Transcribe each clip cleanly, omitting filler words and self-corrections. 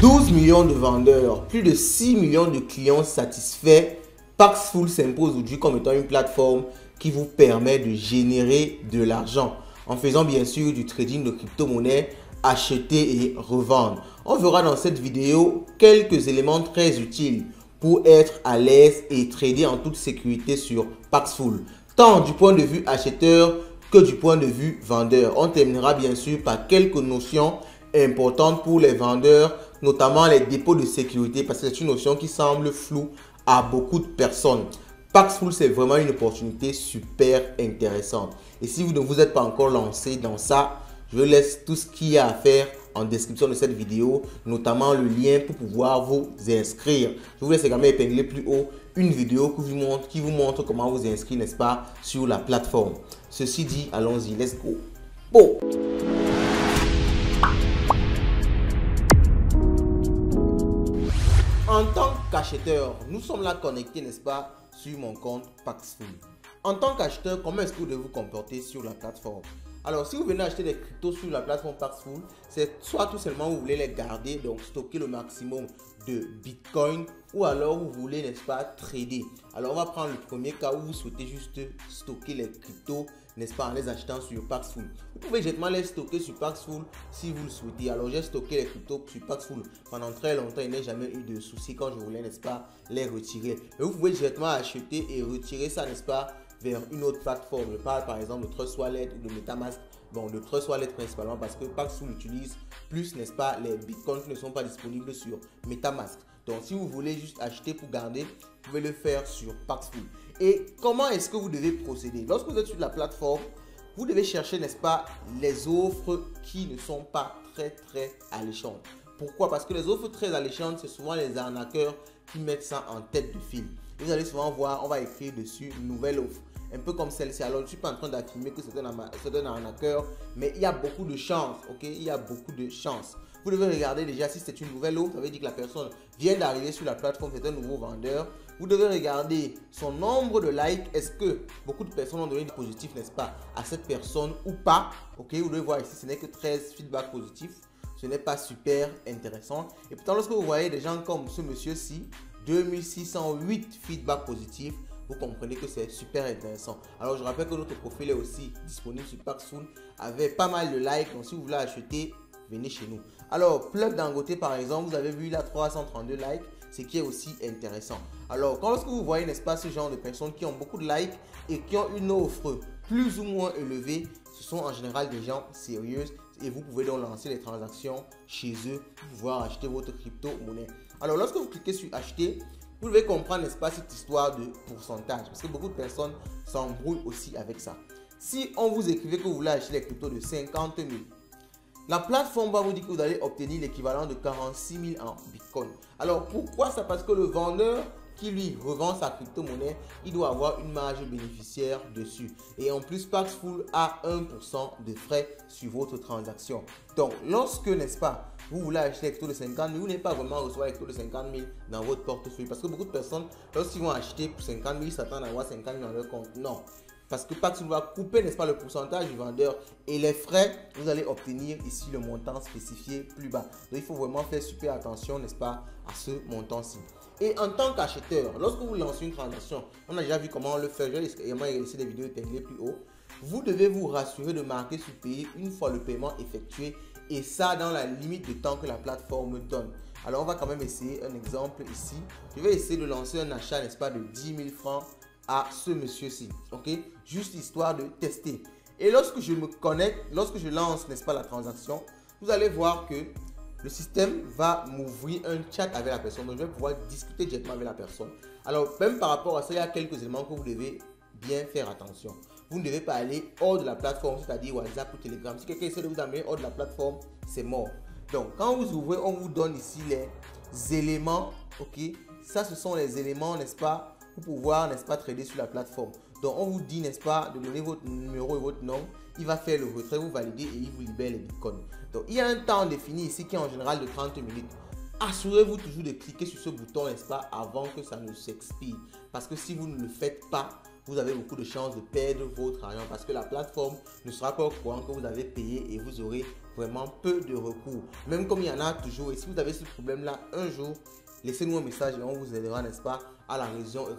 12 millions de vendeurs, plus de 6 millions de clients satisfaits, Paxful s'impose aujourd'hui comme étant une plateforme qui vous permet de générer de l'argent en faisant bien sûr du trading de crypto-monnaies, acheter et revendre. On verra dans cette vidéo quelques éléments très utiles pour être à l'aise et trader en toute sécurité sur Paxful, tant du point de vue acheteur que du point de vue vendeur. On terminera bien sûr par quelques notions importantes pour les vendeurs, notamment les dépôts de sécurité, parce que c'est une notion qui semble floue à beaucoup de personnes. Paxful, c'est vraiment une opportunité super intéressante. Et si vous ne vous êtes pas encore lancé dans ça, je vous laisse tout ce qu'il y a à faire en description de cette vidéo, notamment le lien pour pouvoir vous inscrire. Je vous laisse également épingler plus haut une vidéo qui vous montre comment vous inscrire, n'est-ce pas, sur la plateforme. Ceci dit, allons-y, let's go. Bon. En tant qu'acheteur, nous sommes là connectés, n'est-ce pas, sur mon compte Paxful. En tant qu'acheteur, comment est-ce que vous devez vous comporter sur la plateforme? Alors, si vous venez acheter des cryptos sur la plateforme Paxful, c'est soit tout simplement vous voulez les garder, donc stocker le maximum de Bitcoin, ou alors vous voulez, n'est-ce pas, trader. Alors, on va prendre le premier cas où vous souhaitez juste stocker les cryptos, n'est-ce pas, en les achetant sur Paxful. Vous pouvez directement les stocker sur Paxful si vous le souhaitez. Alors, j'ai stocké les cryptos sur Paxful pendant très longtemps. Il n'y a jamais eu de souci quand je voulais, n'est-ce pas, les retirer. Mais vous pouvez directement acheter et retirer ça, n'est-ce pas, vers une autre plateforme. Je parle par exemple de Trust Wallet ou de MetaMask. Bon, de Trust Wallet principalement parce que Paxful utilise plus, n'est-ce pas, les bitcoins qui ne sont pas disponibles sur MetaMask. Donc, si vous voulez juste acheter pour garder, vous pouvez le faire sur Paxful. Et comment est-ce que vous devez procéder? Lorsque vous êtes sur la plateforme, vous devez chercher, n'est-ce pas, les offres qui ne sont pas très alléchantes. Pourquoi? Parce que les offres très alléchantes, c'est souvent les arnaqueurs qui mettent ça en tête de file. Vous allez souvent voir, on va écrire dessus nouvelle offre. Un peu comme celle-ci. Alors, je ne suis pas en train d'affirmer que c'est un arnaqueur, mais il y a beaucoup de chances, ok? Il y a beaucoup de chances. Vous devez regarder déjà si c'est une nouvelle offre, ça veut dire que la personne vient d'arriver sur la plateforme, c'est un nouveau vendeur. Vous devez regarder son nombre de likes. Est-ce que beaucoup de personnes ont donné du positif, n'est-ce pas, à cette personne ou pas? Ok, vous devez voir ici, ce n'est que 13 feedbacks positifs. Ce n'est pas super intéressant. Et pourtant, lorsque vous voyez des gens comme ce monsieur-ci, 2608 feedbacks positifs, vous comprenez que c'est super intéressant. Alors, je rappelle que notre profil est aussi disponible sur Paxful avec pas mal de likes. Donc, si vous voulez acheter, venez chez nous. Alors, Plug Dangote, par exemple, vous avez vu là 332 likes, ce qui est aussi intéressant. Alors, lorsque vous voyez, n'est-ce pas, ce genre de personnes qui ont beaucoup de likes et qui ont une offre plus ou moins élevée, ce sont en général des gens sérieux et vous pouvez donc lancer les transactions chez eux pour pouvoir acheter votre crypto-monnaie. Alors, lorsque vous cliquez sur acheter, vous devez comprendre, n'est-ce pas, cette histoire de pourcentage parce que beaucoup de personnes s'embrouillent aussi avec ça. Si on vous écrivait que vous voulez acheter les cryptos de 50 000, la plateforme va vous dire que vous allez obtenir l'équivalent de 46 000 en Bitcoin. Alors, pourquoi ça? Parce que le vendeur qui lui revend sa crypto-monnaie, il doit avoir une marge bénéficiaire dessus. Et en plus, Paxful a 1% de frais sur votre transaction. Donc, lorsque, n'est-ce pas, vous voulez acheter les cryptos de 50 000, vous n'allez pas vraiment recevoir les cryptos de 50 000 dans votre portefeuille. Parce que beaucoup de personnes, lorsqu'ils vont acheter pour 50 000, ils s'attendent à avoir 50 000 dans leur compte. Non. Parce que Paxful va couper, n'est-ce pas, le pourcentage du vendeur et les frais, vous allez obtenir ici le montant spécifié plus bas. Donc, il faut vraiment faire super attention, n'est-ce pas, à ce montant-ci. Et en tant qu'acheteur, lorsque vous lancez une transaction, on a déjà vu comment on le fait, je vais également laisser des vidéos épinglées plus haut. Vous devez vous rassurer de marquer sur payer une fois le paiement effectué et ça dans la limite de temps que la plateforme donne. Alors, on va quand même essayer un exemple ici. Je vais essayer de lancer un achat, n'est-ce pas, de 10 000 francs à ce monsieur-ci, ok? Juste histoire de tester. Et lorsque je me connecte, lorsque je lance, n'est-ce pas, la transaction, vous allez voir que le système va m'ouvrir un chat avec la personne. Donc, je vais pouvoir discuter directement avec la personne. Alors, même par rapport à ça, il y a quelques éléments que vous devez bien faire attention. Vous ne devez pas aller hors de la plateforme, c'est-à-dire WhatsApp ou Telegram. Si quelqu'un essaie de vous amener hors de la plateforme, c'est mort. Donc, quand vous ouvrez, on vous donne ici les éléments, ok? Ça, ce sont les éléments, n'est-ce pas, pour pouvoir, n'est-ce pas, trader sur la plateforme. Donc, on vous dit, n'est-ce pas, de donner votre numéro et votre nom. Il va faire le retrait, vous validez et il vous libère les bitcoins. Donc, il y a un temps défini ici qui est en général de 30 minutes. Assurez-vous toujours de cliquer sur ce bouton, n'est-ce pas, avant que ça ne s'expire. Parce que si vous ne le faites pas, vous avez beaucoup de chances de perdre votre argent parce que la plateforme ne sera pas au courant que vous avez payé et vous aurez vraiment peu de recours. Même comme il y en a toujours, et si vous avez ce problème-là, un jour, laissez-nous un message et on vous aidera, n'est-ce pas, à la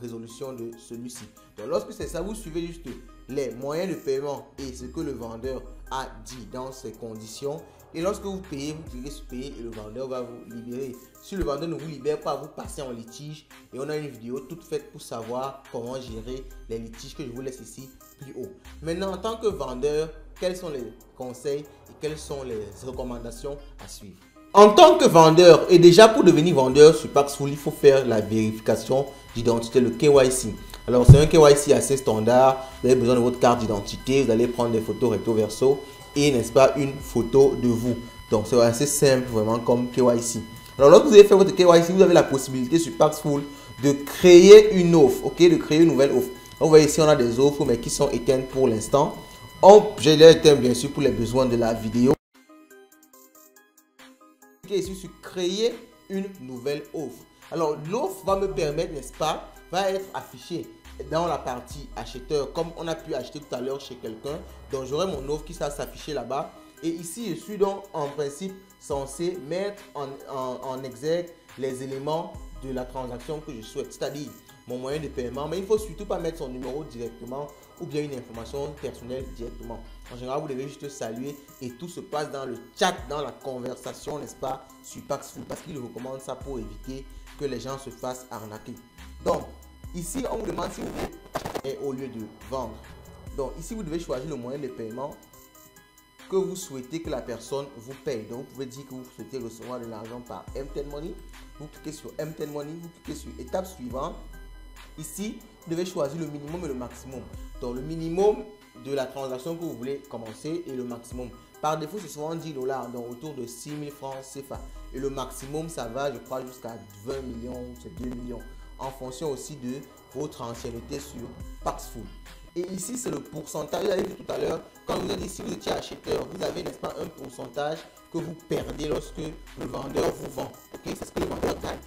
résolution de celui-ci. Donc, lorsque c'est ça, vous suivez juste les moyens de paiement et ce que le vendeur a dit dans ses conditions. Et lorsque vous payez, vous cliquez sur payer et le vendeur va vous libérer. Si le vendeur ne vous libère pas, vous passez en litige et on a une vidéo toute faite pour savoir comment gérer les litiges que je vous laisse ici plus haut. Maintenant, en tant que vendeur, quels sont les conseils et quelles sont les recommandations à suivre? En tant que vendeur, et déjà pour devenir vendeur sur Paxful, il faut faire la vérification d'identité, le KYC. Alors c'est un KYC assez standard, vous avez besoin de votre carte d'identité, vous allez prendre des photos recto verso et n'est-ce pas une photo de vous. Donc c'est assez simple vraiment comme KYC. Alors lorsque vous avez fait votre KYC, vous avez la possibilité sur Paxful de créer une offre, ok, de créer une nouvelle offre. Donc, vous voyez ici on a des offres mais qui sont éteintes pour l'instant. J'ai les éteintes bien sûr pour les besoins de la vidéo. Ici sur créer une nouvelle offre. Alors l'offre va me permettre, n'est-ce pas, va être affichée dans la partie acheteur comme on a pu acheter tout à l'heure chez quelqu'un. Donc j'aurai mon offre qui va s'afficher là-bas et ici je suis donc en principe censé mettre en exergue les éléments de la transaction que je souhaite, c'est-à-dire mon moyen de paiement, mais il ne faut surtout pas mettre son numéro directement ou bien une information personnelle directement. En général, vous devez juste saluer et tout se passe dans le chat, dans la conversation, n'est-ce pas, sur Paxful, parce qu'il recommande ça pour éviter que les gens se fassent arnaquer. Donc, ici, on vous demande si vous voulez acheter au lieu de vendre. Donc, ici, vous devez choisir le moyen de paiement que vous souhaitez que la personne vous paye. Donc, vous pouvez dire que vous souhaitez recevoir de l'argent par M10 Money. Vous cliquez sur M10 Money, vous cliquez sur étape suivante. Ici, vous devez choisir le minimum et le maximum. Donc, le minimum de la transaction que vous voulez commencer et le maximum. Par défaut, c'est souvent 10 $, donc autour de 6 000 francs CFA. Et le maximum, ça va, je crois, jusqu'à 20 millions, c'est 2 millions. En fonction aussi de votre ancienneté sur Paxful. Et ici, c'est le pourcentage. Vous avez vu tout à l'heure, quand vous avez dit si vous étiez acheteur, vous avez, n'est-ce pas, un pourcentage que vous perdez lorsque le vendeur vous vend. Ok, c'est ce que le vendeur gagne.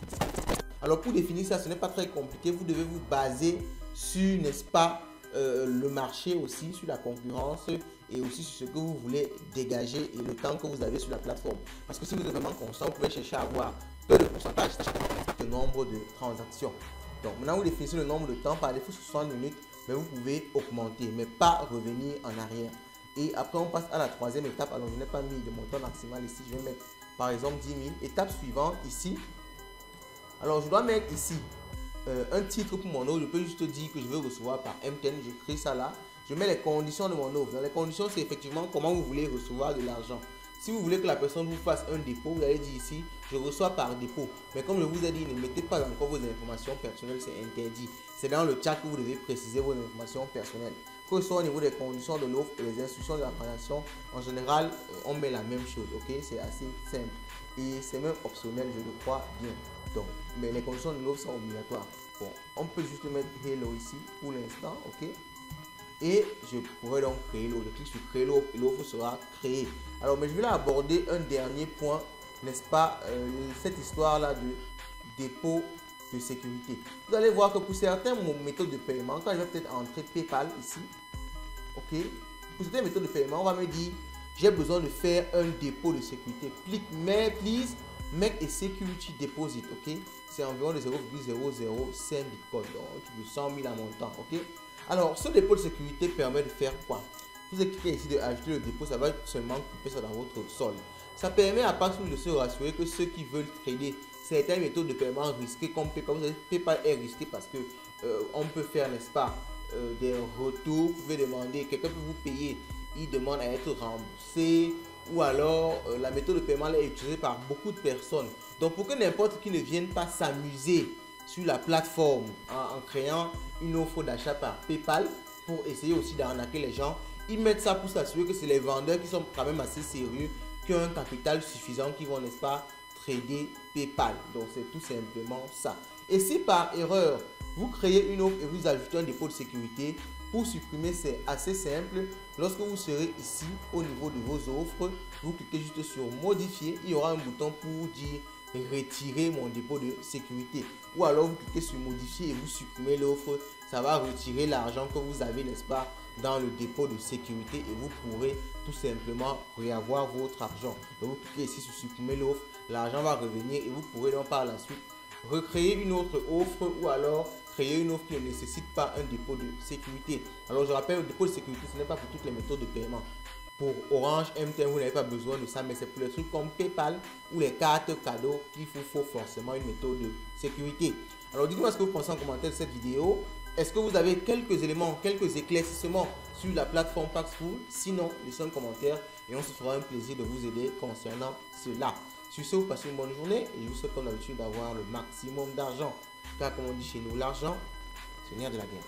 Alors, pour définir ça, ce n'est pas très compliqué. Vous devez vous baser sur, n'est-ce pas, le marché aussi, sur la concurrence et aussi sur ce que vous voulez dégager et le temps que vous avez sur la plateforme. Parce que si vous êtes vraiment constant, vous pouvez chercher à avoir peu de pourcentage, le nombre de transactions. Donc, maintenant, vous définissez le nombre de temps. Par défaut, 60 minutes, mais vous pouvez augmenter, mais pas revenir en arrière. Et après, on passe à la troisième étape. Alors, je n'ai pas mis de montant maximal ici. Je vais mettre, par exemple, 10 000. Étape suivante, ici. Alors, je dois mettre ici un titre pour mon offre. Je peux juste dire que je veux recevoir par M10. J'écris ça là. Je mets les conditions de mon offre. Les conditions, c'est effectivement comment vous voulez recevoir de l'argent. Si vous voulez que la personne vous fasse un dépôt, vous allez dire ici, je reçois par dépôt. Mais comme je vous ai dit, ne mettez pas encore vos informations personnelles, c'est interdit. C'est dans le chat que vous devez préciser vos informations personnelles. Que ce soit au niveau des conditions de l'offre et les instructions de la transaction, en général, on met la même chose, ok? C'est assez simple. Et c'est même optionnel, je le crois bien. Donc, mais les conditions de l'offre sont obligatoires. Bon, on peut juste mettre Hello ici pour l'instant, ok? Et je pourrais donc créer l'offre. Je clique sur créer l'offre et l'offre sera créée. Alors, mais je vais aborder un dernier point, n'est-ce pas, cette histoire-là de dépôt de sécurité. Vous allez voir que pour certaines méthodes de paiement, quand je vais peut-être entrer PayPal ici, ok, pour certaines méthodes de paiement, on va me dire, j'ai besoin de faire un dépôt de sécurité. Please make a security deposit, ok. C'est environ de 0,005 Bitcoin, donc de 100 000 à montant, ok. Alors, ce dépôt de sécurité permet de faire quoi? Vous cliquez ici de ajouter le dépôt, ça va seulement couper ça dans votre solde. Ça permet à Paxful de se rassurer que ceux qui veulent trader certaines méthodes de paiement risquées comme PayPal, vous savez, PayPal est risqué parce que on peut faire, n'est-ce pas, des retours. Vous pouvez demander, quelqu'un peut vous payer, il demande à être remboursé, ou alors la méthode de paiement est utilisée par beaucoup de personnes. Donc, pour que n'importe qui ne vienne pas s'amuser sur la plateforme en créant une offre d'achat par PayPal pour essayer aussi d'arnaquer les gens, ils mettent ça pour s'assurer que c'est les vendeurs qui sont quand même assez sérieux, qui ont un capital suffisant, qui vont, n'est-ce pas, trader PayPal. Donc c'est tout simplement ça. Et si par erreur vous créez une offre et vous ajoutez un dépôt de sécurité, pour supprimer c'est assez simple. Lorsque vous serez ici au niveau de vos offres, vous cliquez juste sur modifier, il y aura un bouton pour dire retirer mon dépôt de sécurité, ou alors vous cliquez sur modifier et vous supprimez l'offre. ça va retirer l'argent que vous avez, n'est-ce pas, dans le dépôt de sécurité et vous pourrez tout simplement réavoir votre argent. Donc vous cliquez ici sur supprimer l'offre, l'argent va revenir et vous pourrez donc par la suite recréer une autre offre ou alors créer une offre qui ne nécessite pas un dépôt de sécurité. Alors je rappelle, le dépôt de sécurité, ce n'est pas pour toutes les méthodes de paiement. Pour Orange, MTN, vous n'avez pas besoin de ça, mais c'est pour les trucs comme PayPal ou les cartes cadeaux qu'il vous faut forcément une méthode de sécurité. Alors dites-moi ce que vous pensez en commentaire de cette vidéo. Est-ce que vous avez quelques éléments, quelques éclaircissements sur la plateforme Paxful? Sinon, laissez un commentaire et on se fera un plaisir de vous aider concernant cela. Sur ce, vous passez une bonne journée et je vous souhaite comme d'habitude d'avoir le maximum d'argent. Car comme on dit chez nous, l'argent, c'est le nerf de la guerre.